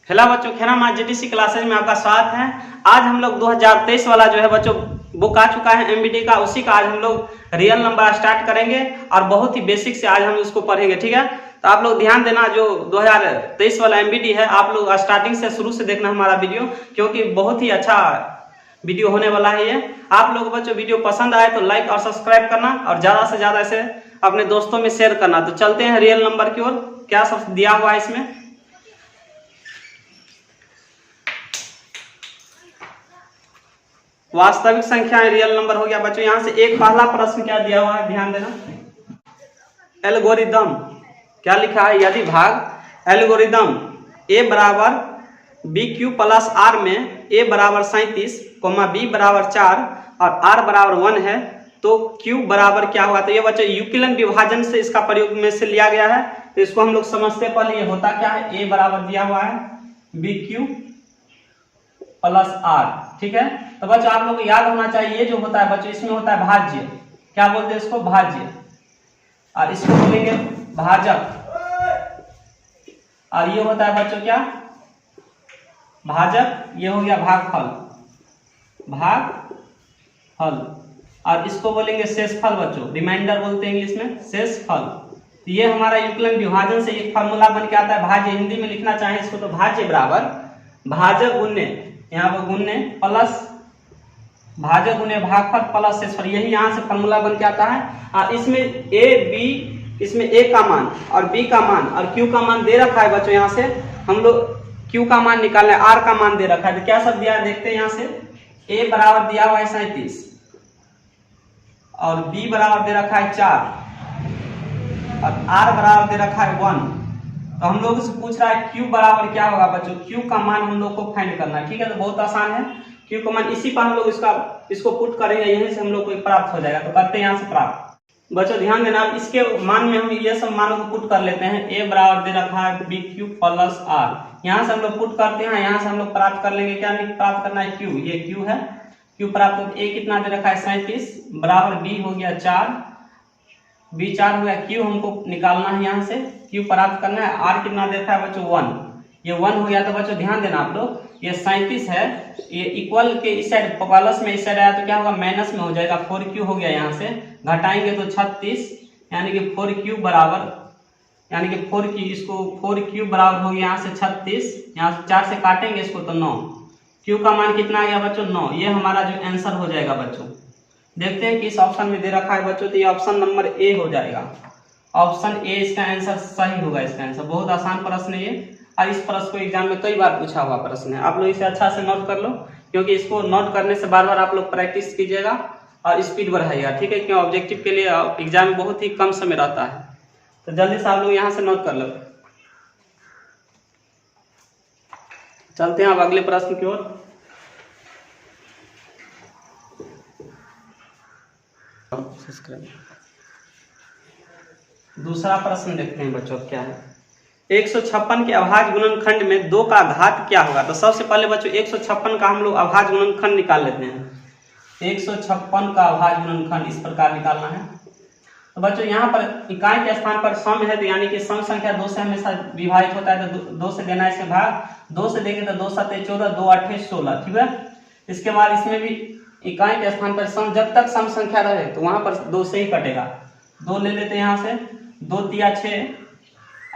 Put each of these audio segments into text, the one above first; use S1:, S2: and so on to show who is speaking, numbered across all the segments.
S1: Hello बच्चों, खेना माँ GTC classes में आपका स्वागत है। आज हम लोग 2023 वाला जो है बच्चों बुक आ चुका है एमबीडी का, उसी का आज हम लोग रियल नंबर स्टार्ट करेंगे और बहुत ही बेसिक से आज हम उसको पढ़ेंगे। ठीक है, तो आप लोग ध्यान देना, जो 2023 वाला एमबीडी है आप लोग स्टार्टिंग से शुरू से देखना हमारा वीडियो, क्योंकि बहुत ही अच्छा वीडियो होने वाला है ये। आप लोग बच्चों वीडियो पसंद आए तो लाइक और सब्सक्राइब करना और ज्यादा से ज्यादा इसे अपने दोस्तों में शेयर करना। तो चलते हैं रियल नंबर की ओर। क्या सब दिया हुआ है इसमें, वास्तविक संख्या रियल नंबर हो गया बच्चों। यहां से एक पहला प्रश्न क्या दिया हुआ है, ध्यान देना। एल्गोरिदम क्या लिखा है, यदि भाग एल्गोरिदम a बराबर बी क्यू प्लस आर में a बराबर 37, b बराबर 4 और r बराबर 1 है तो q बराबर क्या हुआ। तो ये बच्चों यूक्लिडियन विभाजन से इसका प्रयोग में से लिया गया है, तो इसको हम लोग समझते पहले। ये होता क्या है, a बराबर दिया हुआ है बी क्यू प्लस आर। ठीक है, तो बच्चों आप लोग को याद होना चाहिए, ये जो होता है बच्चों इसमें होता है भाज्य। क्या बोलते हैं इसको, भाज्य, और इसको बोलेंगे भाजक। और ये होता है बच्चों क्या, भाजक। ये हो गया भागफल, भागफल। और इसको बोलेंगे शेषफल बच्चों, रिमाइंडर बोलते हैं इंग्लिश में, शेषफल। तो ये हमारा यूक्लिडियन विभाजन से एक फार्मूला बन के आता है भाज्य। हिंदी में लिखना चाहें इसको तो भाज्य बराबर भाजक गुने, यहाँ पर गुने प्लस भाजक गुने भागफल प्लस शेषफल, यही यहाँ से फॉर्मूला बन के आता है। और इसमें ए बी, इसमें ए का मान और बी का मान और क्यू का मान दे रखा है बच्चों। यहाँ से हम लोग क्यू का मान निकालना है, आर का मान दे रखा है। तो क्या सब दिया है देखते हैं। यहाँ से ए बराबर दिया हुआ है 37 और बी बराबर दे रखा है 4 और आर बराबर दे रखा है 1। तो हम लोग से पूछ रहा है क्यू बराबर क्या होगा बच्चों, क्यू का मान हम लोग को फाइंड करना है। ठीक है, तो बहुत आसान है, क्यू का मान इसी पर हम लोग इसको पुट करेंगे, यहीं से हम लोग को प्राप्त हो जाएगा। तो करते हैं यहाँ से प्राप्त। बच्चों ध्यान देना, इसके मान में हम ये सब मानों को पुट कर लेते हैं। ए बराबर दे रखा है बी क्यू प्लस आर, यहाँ से हम लोग पुट करते हैं, यहाँ से हम लोग प्राप्त कर लेंगे। क्या प्राप्त करना है, क्यू, ये क्यू है, क्यू प्राप्त हो। ए कितना दे रखा है 37 बराबर बी हो गया 4, बी 4 हो गया, क्यू हमको निकालना है, यहाँ से क्यू प्राप्त करना है। आर कितना देता है बच्चों 1, ये 1 हो गया। तो बच्चों ध्यान देना आप लोग, ये 37 है, ये इक्वल के इस साइड प्लस में इस साइड आया तो क्या होगा, माइनस में हो जाएगा। 4q हो गया, यहाँ से घटाएंगे तो 36, यानी कि 4q बराबर, यानी कि 4q, इसको 4q बराबर हो गया यहाँ से 36, यहाँ से 4 से काटेंगे इसको तो 9। q का मान कितना आ गया बच्चों 9। ये हमारा जो आंसर हो जाएगा बच्चों। देखते हैं कि इस ऑप्शन में दे रखा है बच्चों, तो ये ऑप्शन नंबर ए हो जाएगा। ऑप्शन ए इसका आंसर सही होगा। इसका आंसर बहुत आसान प्रश्न है ये, और इस प्रश्न को एग्जाम में कई बार पूछा हुआ प्रश्न है। आप लोग इसे अच्छा से नोट कर लो, क्योंकि इसको नोट करने से बार बार आप लोग प्रैक्टिस कीजिएगा और स्पीड बढ़ाइएगा। ठीक है, क्यों ऑब्जेक्टिव के लिए एग्जाम में बहुत ही कम समय रहता है, तो जल्दी से आप लोग यहाँ से नोट कर लो। चलते हैं अब अगले प्रश्न की ओर। दूसरा प्रश्न देखते हैं बच्चों क्या है। 156 के अभाज्य गुणनखंड में 2 का घात क्या होगा। तो सबसे पहले बच्चों 156 का हम लोग अभाज्य गुणनखंड निकाल लेते हैं। 156 का अभाज्य गुणनखंड इस प्रकार निकालना है। तो बच्चों यहाँ पर इकाई के स्थान पर सम है, तो यानी कि सम संख्या 2 से हमेशा विभाजित होता है, तो 2 से देना है इसमें भाग। 2 से देंगे तो 2 7 14, 2 8 16। ठीक है, इसके बाद इसमें भी इकाई के स्थान पर सम, जब तक सम संख्या रहे तो वहां पर 2 से ही कटेगा। 2 ले लेते हैं यहाँ से, 2 तिया 6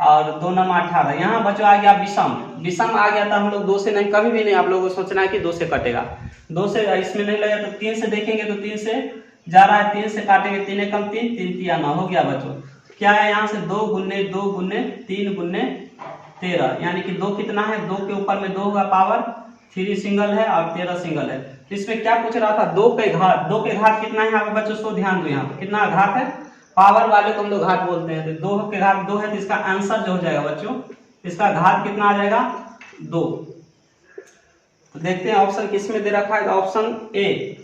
S1: और 2 9 18। यहाँ बच्चों आ गया विषम, विषम आ गया था। हम लोग 2 से नहीं, कभी भी नहीं आप लोगों को सोचना है कि 2 से कटेगा। 2 से इसमें नहीं लगा तो 3 से देखेंगे तो 3 से जा रहा है, 3 से काटेंगे, 3 एकम 3, 3 तिया 9 हो गया बच्चों। क्या है यहाँ से 2 गुने 2 गुने 3 गुने 13, यानी कि 2 कितना है, 2 के ऊपर में 2 होगा, पावर 3 सिंगल है और 13 सिंगल है। तो इसमें क्या पूछ रहा था, 2 के घात। 2 के घात कितना है यहाँ पे बच्चों, सो ध्यान दो, यहाँ पे कितना घात है, पावर वाले को हम लोग घात बोलते हैं। तो 2 के घात 2 है, तो इसका आंसर जो हो जाएगा बच्चों, इसका घात कितना आ जाएगा 2। तो देखते हैं ऑप्शन किस में दे रखा है, ऑप्शन ए।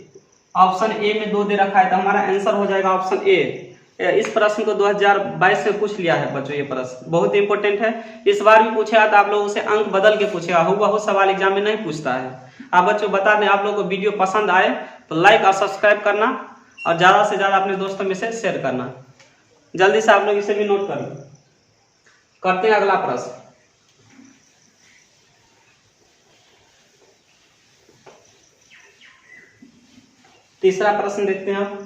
S1: ऑप्शन ए में 2 दे रखा है, तो हमारा आंसर हो जाएगा ऑप्शन ए। इस प्रश्न को 2022 में पूछ लिया है बच्चों, ये प्रश्न बहुत इंपॉर्टेंट है। इस बार भी पूछेगा तो आप लोगों से अंक बदल के पूछेगा, हुबहू सवाल एग्जाम में नहीं पूछता है। आप बच्चों बता दें, आप लोगों को वीडियो पसंद आए तो लाइक और सब्सक्राइब करना और ज्यादा से ज्यादा अपने दोस्तों में से शेयर करना। जल्दी से आप लोग इसे भी नोट कर लो। करते हैं अगला प्रश्न। तीसरा प्रश्न देखते हैं आप।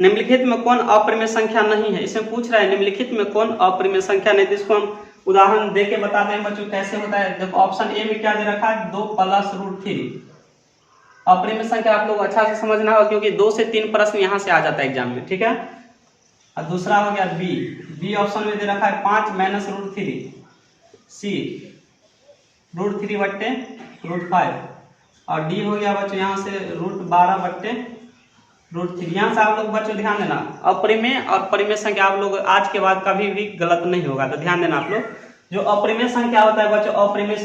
S1: निम्नलिखित में कौन अपरिमेय संख्या नहीं है? इसमें पूछ रहा है निम्नलिखित में कौन अपरिमेय संख्या नहीं, जिसको हम उदाहरण दे के बताते हैं बच्चों कैसे होता है। देखो ऑप्शन ए में क्या दे रखा है, 2 + √3। अपरिमेय संख्या आप लोग अच्छा से समझना होगा, क्योंकि 2 से 3 प्रश्न यहाँ से आ जाता है एग्जाम में, ठीक है। और दूसरा हो गया बी ऑप्शन में दे रखा है 5 - √3। सी √3/√5। और डी हो गया बच्चों यहाँ से √12/√3। यहाँ से आप लोग बच्चों ध्यान देना, अपरिमेय और परिमेय संख्या आप लोग आज के बाद कभी भी गलत नहीं होगा, तो ध्यान देना आप लोग। जो अपरिमेय संख्या होता है बच्चों, अपरिमेय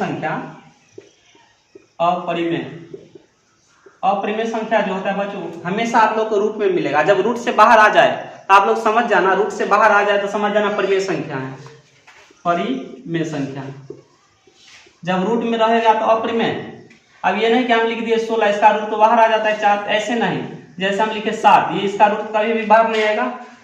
S1: संख्या जो होता है बच्चों हमेशा आप लोग को रूट में मिलेगा। जब रूट से बाहर आ जाए तो आप लोग समझ जाना, रूट से बाहर आ जाए तो समझ जाना परिमेय संख्या है, परिमेय संख्या। जब रूट में रहेगा तो अपरिमेय। अब ये नहीं कि हम लिख दिए 16, इसका रूट तो बाहर आ जाता है 4, ऐसे नहीं। जैसे हम लिखे 7, ये इसका रूट कभी भी बाहर नहीं आएगा,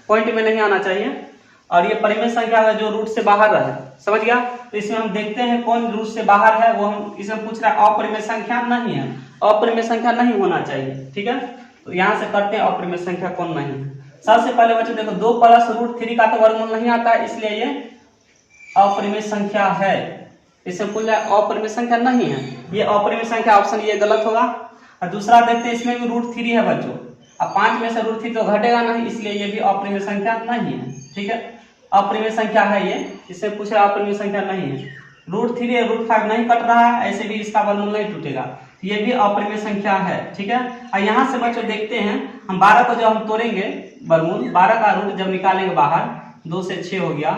S1: पॉइंट में नहीं आना चाहिए। और ये परिमेय संख्या है जो रूट से बाहर रहे, समझ गया। तो इसमें हम देखते हैं कौन रूट से बाहर है, वो हम इसमें पूछ रहा है अपरिमेय संख्या नहीं है, अपरिमेय संख्या नहीं होना चाहिए, ठीक है। तो यहाँ से करते हैं अपरिमेय संख्या कौन नहीं है। सबसे पहले बच्चों देखो 2 + √3 का तो वर्गमूल नहीं आता है, इसलिए ये अपरिमेय संख्या है। इसे पूछ रहा है अपरिमेय संख्या नहीं है, ये अपरिमेय संख्या, ऑप्शन ये गलत होगा। और दूसरा देखते हैं इसमें भी √3 है बच्चों। अब 5 में से √3 तो घटेगा नहीं, इसलिए ये भी अपरिमेय संख्या नहीं है, ठीक है। अपरिमेय संख्या है ये, इससे पूछ रहा अपरिमेय संख्या नहीं है। √3 या √5 नहीं कट रहा है, ऐसे भी इसका वर्गमूल नहीं टूटेगा, ये भी अपरिमेय संख्या है, ठीक है। और यहाँ से बच्चों देखते हैं हम 12 को जब हम तोड़ेंगे वर्गमूल, 12 का रूट जब निकालेंगे बाहर, 2 से 6 हो गया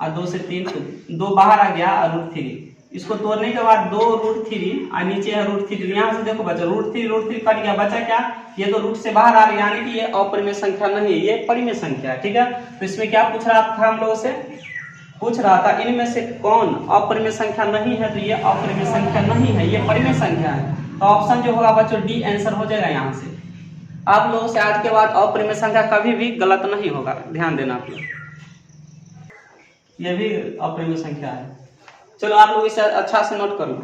S1: और 2 से 3, 2 बाहर आ गया और √3। इसको तोड़ने के बाद 2 √3 और नीचे है √3। यहाँ से देखो बच्चों √3 कट गया, बचा क्या, ये तो रूट से बाहर आ रही है, यानी कि ये अपरिमेय संख्या नहीं है, ये परिमेय संख्या है, ठीक है। तो इसमें क्या पूछ रहा था, हम लोगों से पूछ रहा था इनमें से कौन अपरिमेय संख्या नहीं है, तो ये अपरिमेय संख्या नहीं है, ये परिमेय संख्या है। तो ऑप्शन जो होगा बच्चों डी आंसर हो जाएगा। यहाँ से आप लोगों से आज के बाद अपरिमेय संख्या कभी भी गलत नहीं होगा, ध्यान देना आप लोग, ये भी अपरिमेय संख्या है। चलो आप लोग इसे अच्छा से नोट कर लो।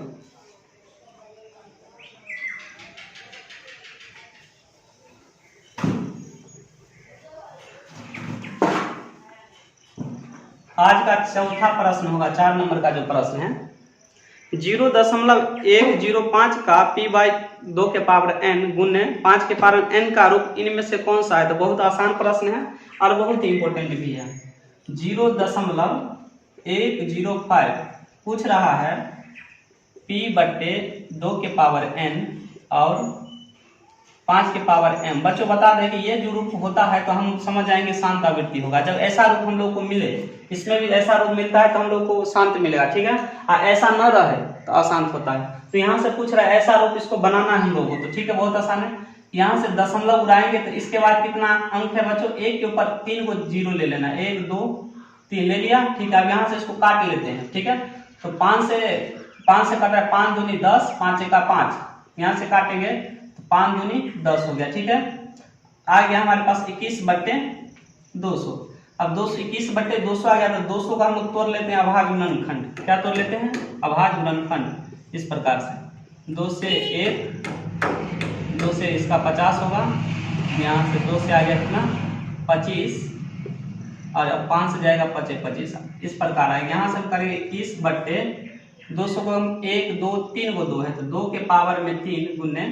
S1: आज का चौथा प्रश्न होगा, 4 नंबर का जो प्रश्न है, 0.105 का p/2 के पावर n गुने 5 के पावर n का रूप इनमें से कौन सा है। तो बहुत आसान प्रश्न है और बहुत ही इंपॉर्टेंट भी है। 0.105 पूछ रहा है p/2 के पावर n और 5 के पावर m। बच्चों बता दें कि ये जो रूप होता है तो हम समझ जाएंगे शांत आवृत्ति होगा। जब ऐसा रूप हम लोग को मिले, इसमें भी ऐसा रूप मिलता है तो हम लोग को शांत मिलेगा, ठीक है। और ऐसा न रहे तो अशांत होता है। तो यहाँ से पूछ रहा है ऐसा रूप, इसको बनाना हम लोगों को, तो ठीक है, बहुत आसान है। यहाँ से दशमलव उड़ाएंगे तो इसके बाद कितना अंक है बच्चों, 1 के ऊपर 3 को 0 ले लेना, 1 2 3 ले लिया, ठीक है। अब यहाँ से इसको काट लेते हैं, ठीक है। तो 5 से कट रहा है, 5 दूनी 10, 5 एका 5, यहाँ से काटेंगे तो 5 दूनी 10 हो गया, ठीक है। आ गया हमारे पास 21/200। अब 21/200 आ गया तो 200 का हम लोग तोड़ लेते हैं अभाज्य गुणनखंड। क्या तोड़ लेते हैं, अभाज्य गुणनखंड। इस प्रकार से 2 से 1, 2 से इसका 50 होगा, यहाँ से 2 से आ गया कितना 25, और अब 5 से जाएगा 25, इस प्रकार आएगा। यहाँ से हम करेंगे 21/200 को हम 1 2 3 को 2 है तो 2 के पावर में 3 गुने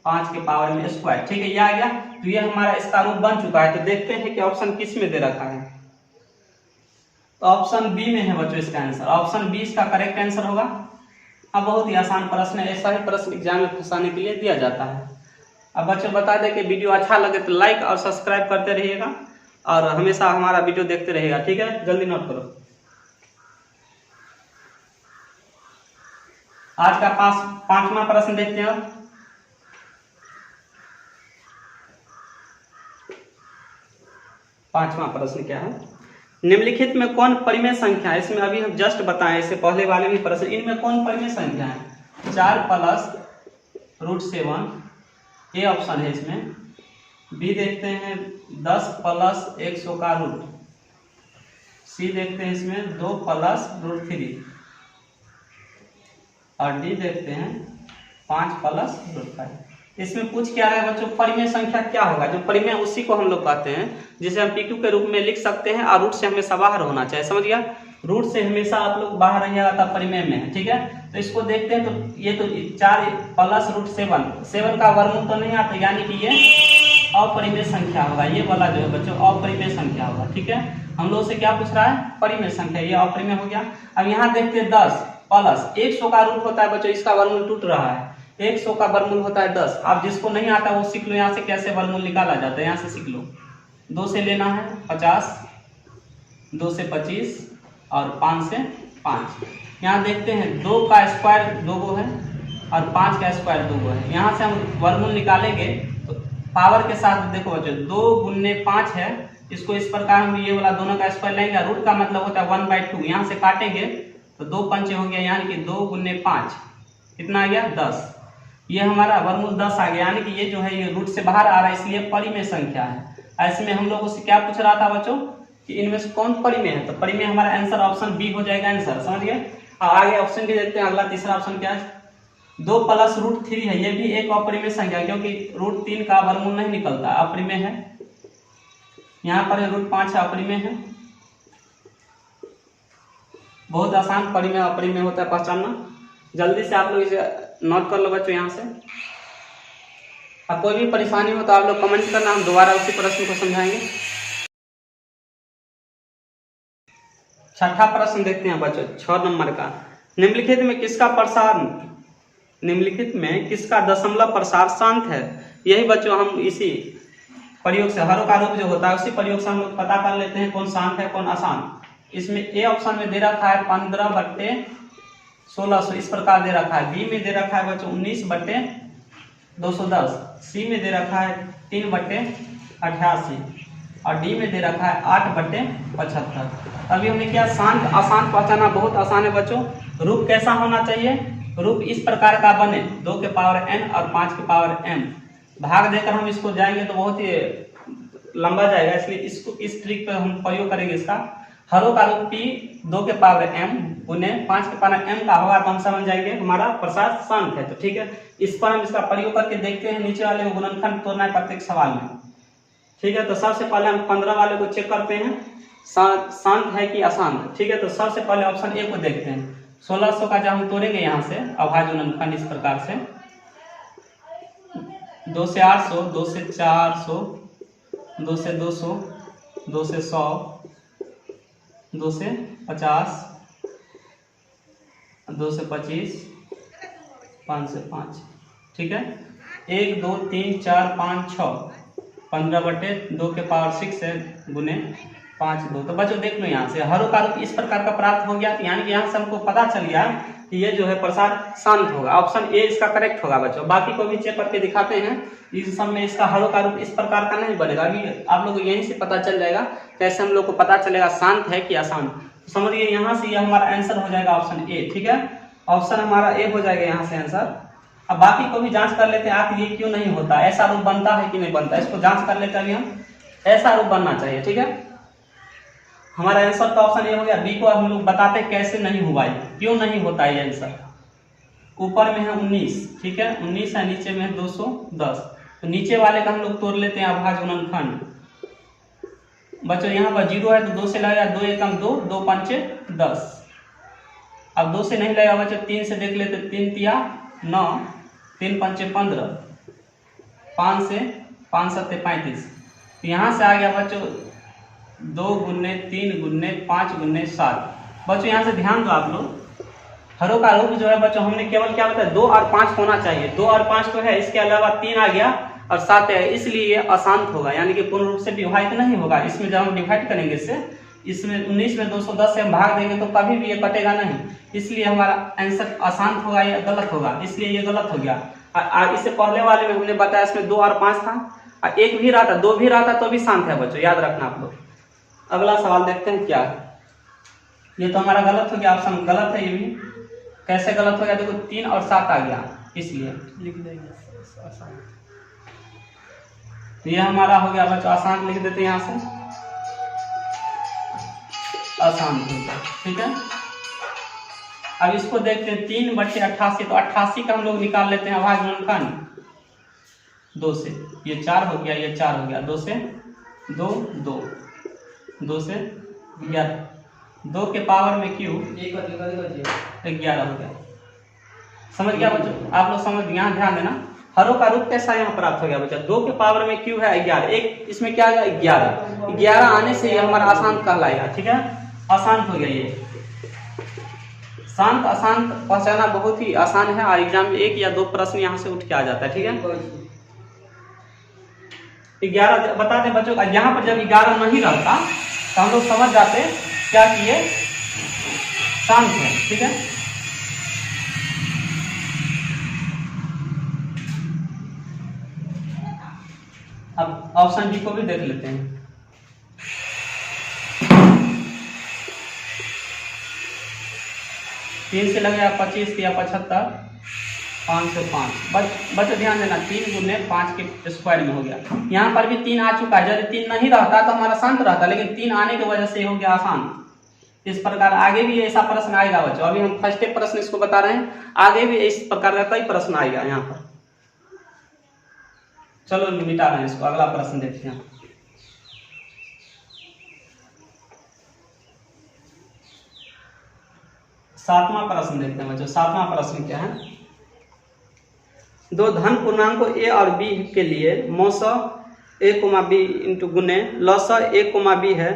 S1: 5 के पावर में स्क्वायर, ठीक है, ये आ गया। तो ये हमारा इसका रूप बन चुका है। तो देखते हैं कि ऑप्शन किस में दे रखा है। तो ऑप्शन बी में है बच्चों इसका आंसर, ऑप्शन बी इसका करेक्ट आंसर होगा। अब बहुत ही आसान प्रश्न है, ऐसा ही प्रश्न एग्जाम में फंसाने के लिए दिया जाता है। अब बच्चों बता दें कि वीडियो अच्छा लगे तो लाइक और सब्सक्राइब करते रहिएगा और हमेशा हमारा वीडियो देखते रहिएगा, ठीक है। जल्दी नोट करो। आज का 5वां प्रश्न देखते हैं। पांचवा प्रश्न क्या है, निम्नलिखित में कौन परिमेय संख्या है। इसमें अभी हम जस्ट बताएं, इससे पहले वाले भी प्रश्न, इनमें कौन परिमेय संख्या है। 4 + √7 ये ऑप्शन है इसमें। बी देखते हैं 10 + 100 का रूट। सी देखते हैं इसमें 2 + √3 और डी देखते हैं 5 प्लस रूट 5। इसमें पूछ क्या रहा है बच्चों, परिमेय संख्या क्या होगा। जो परिमेय उसी को हम लोग कहते हैं जिसे हम PQ के रूप में लिख सकते हैं, और रूट से हमेशा बाहर होना चाहिए, समझ गया। रूट से हमेशा आप लोग बाहर रहिएगा तब परिमेय में है, ठीक है। तो इसको देखते हैं, तो ये तो 4 प्लस रूट 7 का वर्गमूल तो नहीं आता, यानी कि ये अपरिमेय संख्या होगा। ये वाला जो है बच्चों अपरिमेय संख्या होगा, ठीक है। हम लोग से क्या पूछ रहा है, परिमेय संख्या, ये अपरिमेय हो गया। अब यहाँ देखते हैं 10 प्लस 100 का रूट होता है बच्चों, इसका वर्गमूल टूट रहा है, 100 का वर्गमूल होता है 10। आप जिसको नहीं आता वो सीख लो, यहाँ से कैसे वर्गमूल निकाला जाता है, यहाँ से सीख लो। 2 से लेना है 50, 2 से 25 और 5 से 5। यहाँ देखते हैं 2 का स्क्वायर 2 गो है और 5 का स्क्वायर 2 गो है। यहाँ से हम वर्गमूल निकालेंगे तो पावर के साथ देखो बच्चों, 2 गुने 5 है, इसको इस प्रकार हम ये वाला दोनों का स्क्वायर लेंगे। रूट का मतलब होता है 1/2, यहाँ से काटेंगे तो 2 पंचे हो गया, यानी कि 2 गुने 5 कितना आ गया 10। ये हमारा वर्गमूल 10 आ गया, यानी कि ये जो है ये रूट से बाहर आ रहा है, इसलिए परिमेय संख्या है। ऐसे में हम लोगों से क्या पूछ रहा था बच्चों कि इनमें से कौन परिमेय है, तो परिमेय हमारा आंसर ऑप्शन बी हो जाएगा आंसर, समझ गए। आगे ऑप्शन भी देखते हैं, अगला तीसरा ऑप्शन क्या है, 2 प्लस रूट 3 है, ये भी एक अपरिमेय संख्या है, क्योंकि रूट 3 का वर्गमूल नहीं निकलता, अपरिमेय है। यहाँ पर रूट 5 अपरिमेय है। बहुत आसान परिमेय अपरिमेय होता है पहचानना, जल्दी से आप लोग इसे नोट कर लो बच्चों। यहाँ से अब कोई भी परेशानी हो तो आप लोग कमेंट करना, हम दोबारा उसी प्रश्न को समझाएंगे। छठा प्रश्न देखते हैं बच्चों, 6 नंबर का। निम्नलिखित में किसका दशमलव प्रसार शांत है। यही बच्चों हम इसी प्रयोग से, हरों का रूप जो होता है उसी प्रयोग से हम लोग पता कर लेते हैं कौन शांत है कौन अशांत। इसमें ए ऑप्शन में दे रखा है 15/1600, इस प्रकार दे रखा है। बी में दे रखा है बच्चों 19/210, सी में दे रखा है 3/88 और डी में दे रखा है 8/75। अभी हमने क्या, शांत अशांत पहचाना बहुत आसान है बच्चों। रूप कैसा होना चाहिए, रूप इस प्रकार का बने, 2 के पावर n और 5 के पावर m। भाग देकर हम इसको जाएंगे तो बहुत ही लंबा जाएगा, इसलिए इसको इस ट्रिक पर हम प्रयोग करेंगे। इसका हरों का रूप p 2 के पावर m गुने 5 के पावर m का होगा, तो हम समझ जाएंगे हमारा प्रसार शांत है। तो ठीक है, इस पर हम इसका प्रयोग करके देखते हैं। नीचे वाले को गुणनखंड तोड़ना है प्रत्येक सवाल में, ठीक है। तो सबसे पहले हम 15 वाले को चेक करते हैं, शांत है कि अशांत। ठीक है, तो सबसे पहले ऑप्शन ए को देखते हैं। 1600 का जब हम तोड़ेंगे यहाँ से अभाज्य गुणनखंड इस प्रकार से, 2 से 800, 2 से 400, 2 से 200, 2 से 100, 2 से 50, 2 से 25, 5 से 5। ठीक है, 1 2 3 4 5 6, 15/2 के पावर 6 है गुने 5 2। तो बच्चों देख लो यहाँ से हरों का रूप इस प्रकार का प्राप्त हो गया, यानी कि यहाँ से हमको पता चल गया कि ये जो है प्रसार शांत होगा। ऑप्शन ए इसका करेक्ट होगा बच्चों। बाकी को भी चेक करके दिखाते हैं, इस सब में इसका हरों का रूप इस प्रकार का नहीं बनेगा। अभी आप लोग को यहीं से पता चल जाएगा कैसे हम लोग को पता चलेगा शांत है कि अशांत। समझिए यहाँ से ये हमारा आंसर हो जाएगा ऑप्शन ए। ठीक है, ऑप्शन हमारा ए हो जाएगा यहाँ से आंसर। अब बाकी को भी जांच कर लेते हैं, आप ये क्यों नहीं होता, ऐसा रूप बनता है कि नहीं बनता, इसको जांच कर लेते हैं अभी हम। ऐसा रूप बनना चाहिए। ठीक है, हमारा आंसर का ऑप्शन ए हो गया। बी को हम लोग बताते हैं कैसे नहीं हुआ, क्यों नहीं होता ये आंसर। ऊपर में है 19, ठीक है 19 है, नीचे में है 210, तो नीचे वाले का हम लोग तोड़ लेते हैं अभाज्य गुणनखंड। बच्चों यहाँ पर 0 है तो 2 से लगेगा, 2 एकम 2, 2 पंचे 10। अब 2 से नहीं लगेगा बच्चों, 3 से देख लेते, 3 तिया 9, 3 पंचे 15, 5 से 5 सत्ते 35। तो यहाँ से आ गया बच्चों 2 गुने 3 गुने 5 गुने 7। बच्चों यहाँ से ध्यान दो आप लोग, हरों का रूप जो है बच्चों हमने केवल क्या बताया, 2 और 5 होना चाहिए। 2 और 5 तो है, इसके अलावा 3 आ गया और 7 है, इसलिए ये अशांत होगा, यानी कि पूर्ण रूप से विभाजित नहीं होगा। इसमें जब हम डिवाइड करेंगे इसमें 19 में 210 से हम भाग देंगे तो कभी भी ये कटेगा नहीं, इसलिए हमारा आंसर अशांत होगा, ये गलत होगा, इसलिए ये गलत हो गया। इससे पहले वाले में हमने बताया इसमें 2 और 5 था, और 1 भी रहा था, 2 भी रहा था तो भी शांत है बच्चों, याद रखना आप लोग। अगला सवाल देखते हैं क्या है। ये तो हमारा गलत हो गया, ऑप्शन गलत है। ये भी कैसे गलत हो गया, देखो 3 और 7 आ गया, इसलिए लिख देंगे आसान। तो ये हमारा हो गया बच्चों आसान, लिख देते हैं यहाँ से आसान हो गया। ठीक है, अब इसको देखते हैं 3/88, तो 88 का हम लोग निकाल लेते हैं अभाज्य गुणनखंड 2 से। ये 4 हो गया, ये 4 हो गया, 2 से 2 2 2 से 11, 2 के पावर में क्यूब 11 हो गया। समझ गया बच्चों? आप लोग समझ, यहाँ ध्यान देना, हरों का रूप कैसा यहाँ प्राप्त हो गया बच्चा। 2 के पावर में क्यूब है 11, एक इसमें क्या है 11, 11 आने से ये हमारा आसान कहलाएगा। ठीक है, आसान हो गया। ये शांत अशांत पहचाना बहुत ही आसान है और एग्जाम में 1 या 2 प्रश्न यहाँ से उठ के आ जाता है। ठीक है, 11 बता दें बच्चों, यहाँ पर जब 11 नहीं रहता तो हम लोग समझ जाते क्या कि ये शांत है। ठीक है, अब ऑप्शन बी को भी देख लेते हैं। 3 से लगेगा 25 या 75, 5 से 5। बच्चों ध्यान देना, 3 गुने 5 के स्क्वायर में हो गया। यहाँ पर भी 3 आ चुका है। यदि 3 नहीं रहता तो हमारा शांत रहता, लेकिन 3 आने की वजह से हो गया आसान। इस प्रकार आगे भी ऐसा प्रश्न आएगा बच्चों। अभी हम फर्स्ट प्रश्न इसको बता रहे हैं, आगे भी इस प्रकार का कई प्रश्न आएगा यहाँ पर। चलो मिटा रहे हैं इसको, अगला प्रश्न देखते हैं। सातवां प्रश्न देखते हैं बच्चों। सातवां प्रश्न क्या है? 2 धन पूर्णांकों a और b के लिए मौसा a, b इंटू गुने लौसा a, b है,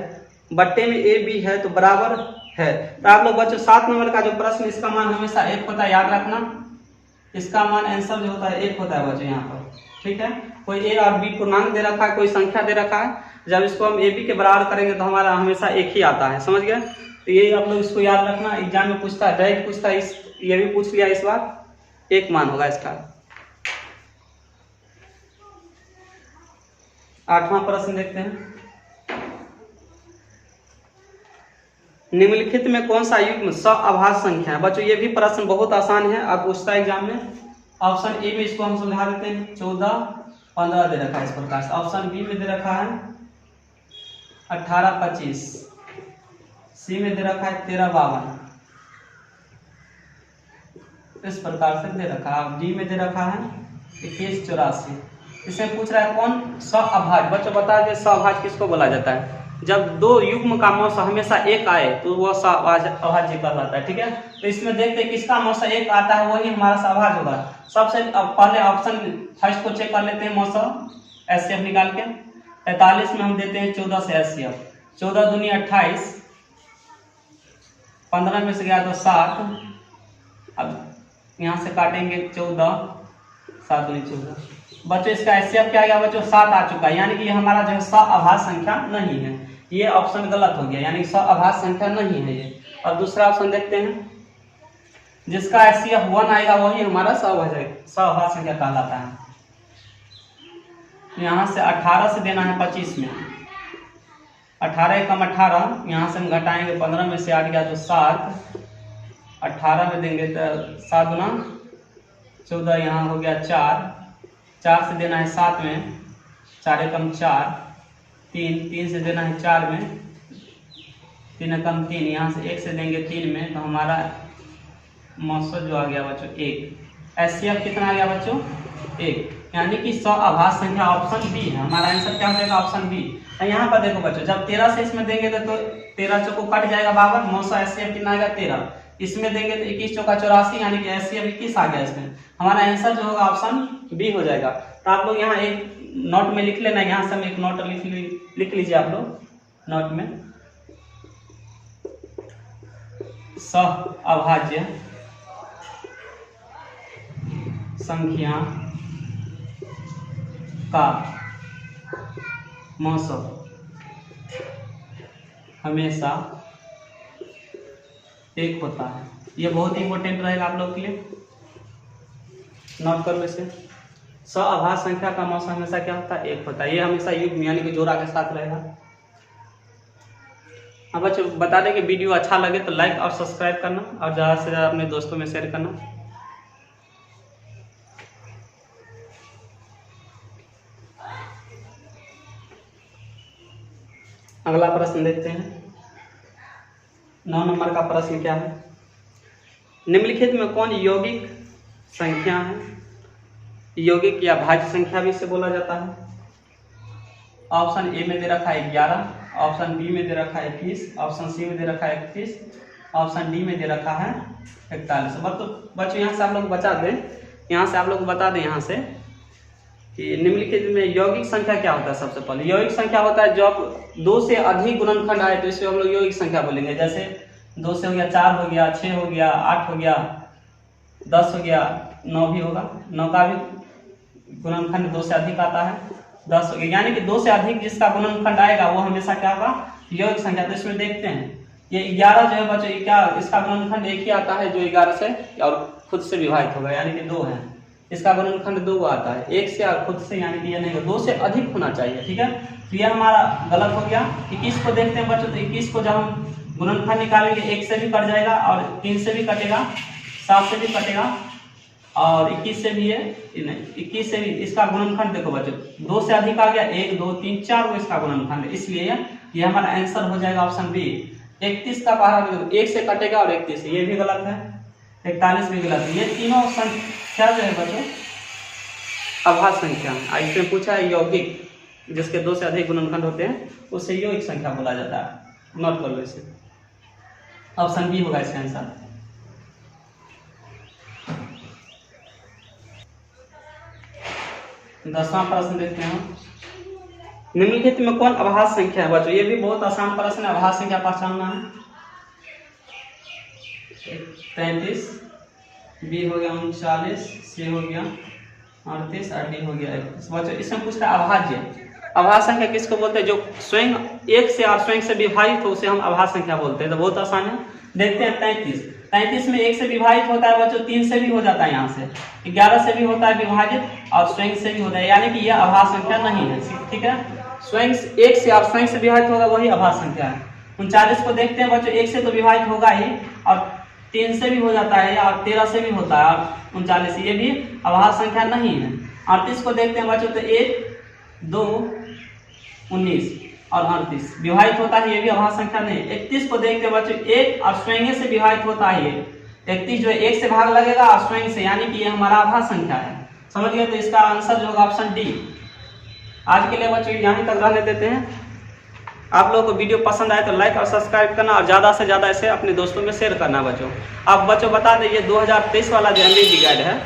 S1: बट्टे में a b है तो बराबर है। तो आप लोग बच्चों 7 नंबर का जो प्रश्न, इसका मान हमेशा 1 होता है, याद रखना। इसका मान आंसर जो होता है 1 होता है बच्चों यहाँ पर। ठीक है, कोई a और b पूर्णांक दे रखा है, कोई संख्या दे रखा है, जब इसको हम a b के बराबर करेंगे तो हमारा हमेशा 1 ही आता है। समझ गए? तो ये आप लोग इसको याद रखना, एग्जाम में पूछता है, डायरेक्ट पूछता है। ये भी पूछ लिया इस बार, 1 मान होगा इसका। 8वां प्रश्न देखते हैं। निम्नलिखित में कौन सा युग्म सअभाज्य संख्या है? बच्चों ये भी प्रश्न बहुत आसान है, अब पूछता है एग्जाम में। ऑप्शन ए में इसको हम सुलझा देते हैं, 14 15 दे रखा है इस प्रकार से। ऑप्शन बी में दे रखा है 18 25, सी में दे रखा है 13 52, इस प्रकार से दे रखा है। डी में दे रखा है 21 84। इसमें पूछ रहा है कौन सअभाज्य। बच्चों बता दें सअभाज्य किसको बोला जाता है? जब 2 युग्म का मौसा हमेशा 1 आए तो वह सअभाज्य कहलाता है। ठीक है, तो इसमें देखते हैं किसका मौसा 1 आता है, वही हमारा सअभाज्य होगा। सबसे पहले ऑप्शन फर्स्ट को चेक कर लेते हैं, मौसा एचसीएफ निकाल के। 43 में हम देते हैं 14 से एचसीएफ, 14 दूनी 28, 15 में से गया तो 7। अब यहाँ से काटेंगे 14, 7 दूनी 14। बच्चों इसका एचसीएफ क्या आएगा बच्चों? 7 आ चुका है, यानी कि हमारा जो है सअभाज्य संख्या नहीं है। ये ऑप्शन गलत हो गया, यानी सअभाज्य संख्या नहीं है ये। और दूसरा ऑप्शन देखते हैं, जिसका एचसीएफ 1 आएगा वही हमारा सअभाज्य संख्या कहलाता है। यहाँ से 18 से देना है 25 में, 18 कम 18, यहाँ से हम घटाएंगे 15 में से 8 गया तो 7, 18 में देंगे तो 7 गुना 14, यहाँ हो गया 4, 4 से देना है 7 में, 4 कम 4, 3, 3 से देना है 4 में, 3 कम 3, यहाँ से 1 से देंगे 3 में, तो हमारा मौसा जो आ गया बच्चों 1। एचसीएफ कितना आ गया बच्चों? 1, यानी कि सअभाज्य संख्या ऑप्शन बी है। हमारा आंसर क्या हो जाएगा? Option B. यहाँ पर देखो बच्चों, जब 13 से इसमें देंगे तो 13 चौको कट जाएगा 52, मौसा एचसीएफ कितना आएगा? 13। इसमें देंगे तो 21 चौका 84, यानी कि एचसीएफ 21 आ गया। इसमें हमारा आंसर जो होगा ऑप्शन बी हो जाएगा। तो आप लोग यहाँ एक नोट में लिख लेना, यहाँ से हम एक नोट लिख लीजिए आप लोग नोट में, सअभाज्य संख्या का मौसा हमेशा 1 होता है। ये बहुत इंपॉर्टेंट रहेगा आप लोग के लिए, नोट कर लो इसे। सअभाज्य संख्या का मौसा हमेशा क्या होता है? 1 होता है। ये हमेशा युग्म यानी कि जोड़ा के साथ रहेगा। अब बच्चों बता दें कि वीडियो अच्छा लगे तो लाइक और सब्सक्राइब करना और ज़्यादा से ज़्यादा अपने दोस्तों में शेयर करना। अगला प्रश्न देखते हैं। 9 नंबर का प्रश्न क्या है? निम्नलिखित में कौन यौगिक संख्या है? यौगिक या भाज्य संख्या भी इसे बोला जाता है। ऑप्शन ए में दे रखा है 11, ऑप्शन बी में दे रखा है 21, ऑप्शन सी में दे रखा है 31, ऑप्शन डी में दे रखा है 41। बच्चों यहाँ से आप लोग बता दें, यहाँ से आप लोग बता दें यहाँ से कि निम्नलिखित में यौगिक संख्या क्या होता है। सबसे पहले यौगिक संख्या होता है जब 2 से अधिक गुणनखंड आए तो इसे हम लोग यौगिक संख्या बोलेंगे। जैसे 2 से हो गया 4 हो गया, 6 हो गया, 8 हो गया, 10 हो गया, 9 भी होगा, 9 का भी गुणनखंड 2 से अधिक आता है, 10 हो गया। यानी कि 2 से अधिक जिसका गुणनखंड आएगा वो हमेशा क्या होगा? यौगिक संख्या। तो इसमें देखते हैं ये 11 जो है बच्चों, क्या इसका गुणनखंड एक ही आता है जो 11 से और खुद से विभाजित होगा, यानी कि 2 है। इसका गुणनखंड 2 आता है, 1 से और खुद से, यानी कि ये नहीं, 2 से अधिक होना चाहिए। ठीक है, तो ये हमारा गलत हो गया। 21 को देखते हैं बच्चों, तो 21 को जब हम गुणनखंड निकालेंगे 1 से भी कट जाएगा और 3 से भी कटेगा, 7 से भी कटेगा और 21 से भी है, नहीं 21 से भी। इसका गुणनखंड देखो बच्चों, 2 से अधिक आ गया, 1 2 3 4 वो इसका गुणनखंड है, इसलिए ये हमारा आंसर हो जाएगा ऑप्शन बी। 31 का पहाड़ा 1 से कटेगा और 31 से, ये भी गलत है। 41 भी गलत है। ये तीनों संख्या जो है बच्चों अभाज्य संख्या है। इसमें पूछा है यौगिक, जिसके 2 से अधिक गुणनखंड होते हैं उसे यौगिक संख्या बोला जाता है। नोट कर लो इसे, ऑप्शन बी होगा इसका आंसर। दसवां प्रश्न देखते हैं। निम्नलिखित में कौन अभाज्य संख्या है बच्चों? ये भी बहुत आसान प्रश्न है। अभाज्य संख्या पहचानना है। 33, बी हो गया 39, सी हो गया 38 और डी हो गया 31। बच्चों इसमें पूछता है अभाज्य। अभाज्य संख्या किसको बोलते हैं? जो स्वयं 1 से और स्वयं से विभाजित हो उसे हम अभाज्य संख्या बोलते हैं। तो बहुत आसान है, देखते हैं। 33 में 1 से विभाजित होता है बच्चों, 3 से भी हो जाता है, यहाँ से 11 से भी होता है विभाजित और स्वयं से भी होता है, यानी कि यह अभाज्य संख्या नहीं है। ठीक है, स्वयं 1 से और स्वयं से विभाजित होगा वही अभाज्य संख्या है। 39 को देखते हैं बच्चों, 1 से तो विभाजित होगा ही और 3 से भी हो जाता है और 13 से भी होता है और 39, ये भी अभाज्य संख्या नहीं है। 38 को देखते हैं बच्चों, तो 1 2 19 और 38 विभाजित होता है, ये भी अभाज्य संख्या नहीं है। 31 को देखते हैं बच्चों, 1 और स्वयं से विभाजित होता है, ये 31 जो है 1 से भाग लगेगा और स्वयं से, यानी कि ये हमारा अभाज्य संख्या है। समझ गए? तो इसका आंसर जो होगा ऑप्शन डी। आज के लिए बच्चों यहाँ तक रहने देते हैं। आप लोगों को वीडियो पसंद आए तो लाइक और सब्सक्राइब करना और ज़्यादा से ज़्यादा इसे अपने दोस्तों में शेयर करना बच्चों। आप बच्चों बता दें, ये 2023 वाला जो एमबीडी गाइड है,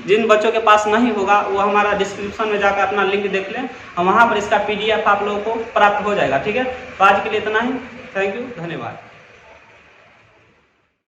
S1: जिन बच्चों के पास नहीं होगा वो हमारा डिस्क्रिप्शन में जाकर अपना लिंक देख लें और वहाँ पर इसका PDF आप लोगों को प्राप्त हो जाएगा। ठीक है, तो आज के लिए इतना ही। थैंक यू, धन्यवाद।